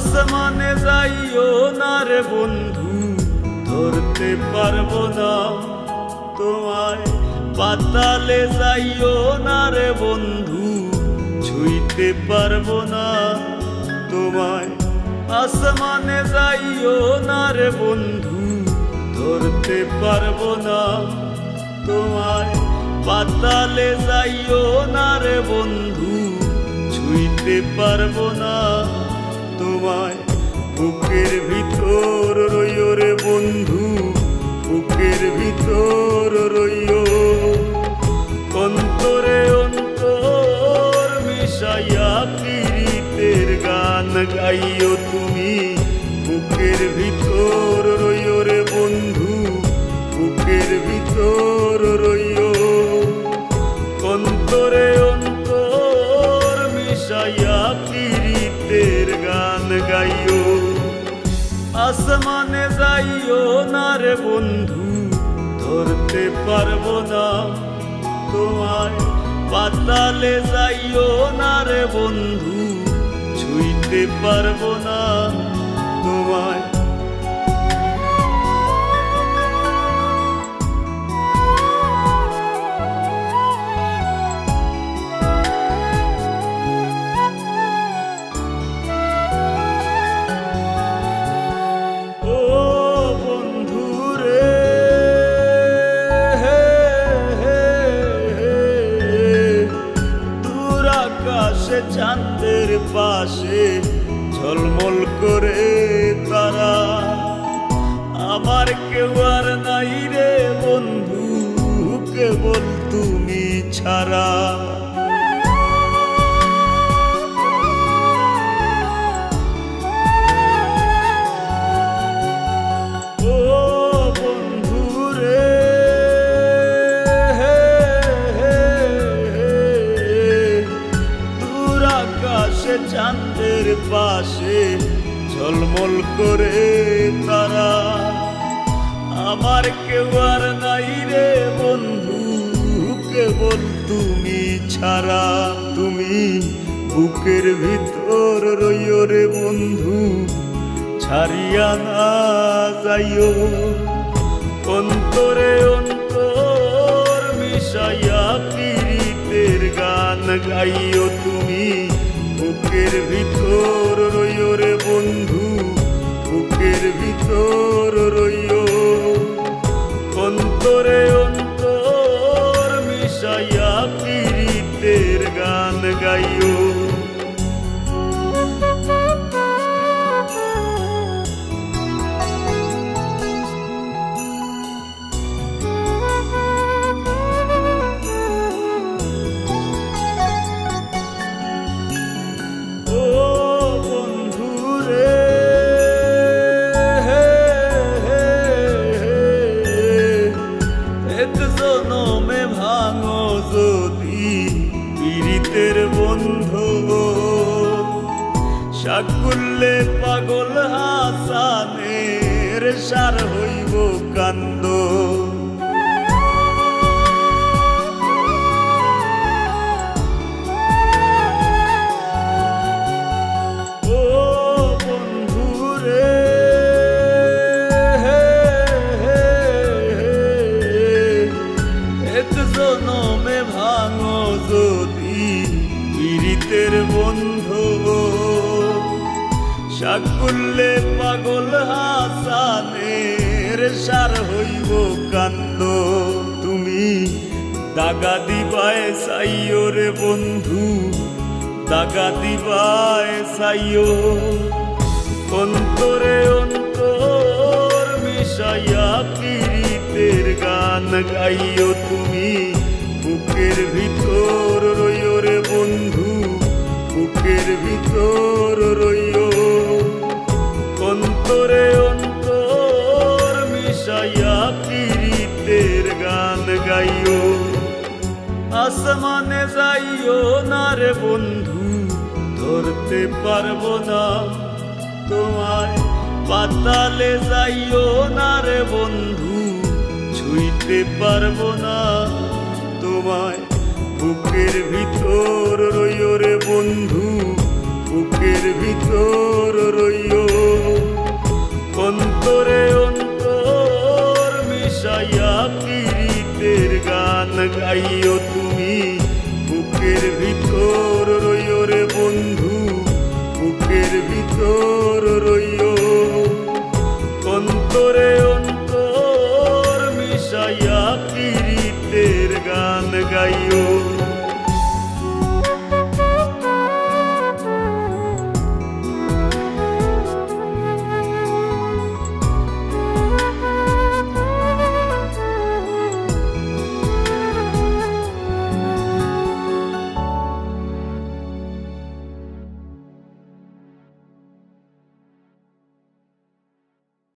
আসমানে যাইও না রে বন্ধু, ধরতে পারবো না তোমায়। পাতালে যাইও না রে বন্ধু, ছুঁইতে পারবো না তোমায়। আসমানে যাইও না রে বন্ধু, ধরতে পারবো না তোমায়। পাতালে যাইও না রে বন্ধু, ছুঁইতে পারবো না তোমায়। বুকের ভিতর রইও রে বন্ধু, বুকের ভিতর রইও। অন্তরে অন্তর মিশাইয়া পীড়িতের গান গাইও তুমি। বুকের ভিতর রইও রে বন্ধু, বুকের ভিতর রইও। অন্তরে অন্তর মিশাইয়া পীড়িতের গান গাইও। আসমানে যাইও না রে বন্ধু, ধরতে পারবো না তোমায়। পাতালে যাইও না রে বন্ধু, ছুঁইতে পারবো না তোমায়। চাঁদের পাশে ঝলমল করে তারা, আমার কেউ আর নাই রে বন্ধু, কেবল তুমি ছাড়া। ও বন্ধু রে, চাঁদের পাশে ঝলমল করে তারা, আমার কেউ আর নাই রে বন্ধু, কেবল তুমি ছাড়া। তুমি বুকের ভিতর রইও রে বন্ধু, ছাড়িয়া না যাইও। অন্তরে অন্তর মিশাইয়া পীড়িতের গান গাইও তুমি। বুকের ভিতর রইও রে বন্ধু, বুকের ভিতর রইও। অন্তরে অন্তর মিশাইয়া পীড়িতের গান গাইও। ভাঙো যদি পীড়িতের বন্ধু, সাকুল্যে পাগল হাসানের সার হইব কান্দ। জনমে ভাঙো যদি পীড়িতের বন্ধু, সাকুল্যে পাগল হাসানের সার হইব কান্দ। তুমি দাগা দিবায় চাইও রে বন্ধু, দাগা দিবায় চাইও। অন্তরে অন্তর মিশাইয়া পীড়িতের গান গাইও তুমি। বুকের ভিতর রইও রে বন্ধু, বুকের ভিতর রইও। অন্তরে অন্তর মিশাইয়া পীড়িতের গান গাইও। আসমানে যাইও না রে বন্ধু, ধরতে পারবো না তোমায়। পাতালে যাইও না রে বন্ধু, ছুঁইতে পারবো না তোমায়। বুকের ভিতর রইও রে বন্ধু, বুকের ভিতর রইও, অন্তরে অন্তর মিশাইয়া পীড়িতের গান গাইও তুমি। বুকের ভিতর রইও রে বন্ধু, বুকের ভিতর রইও, অন্তরে অন্তর মিশাইয়া পীড়িতের গান গাইও।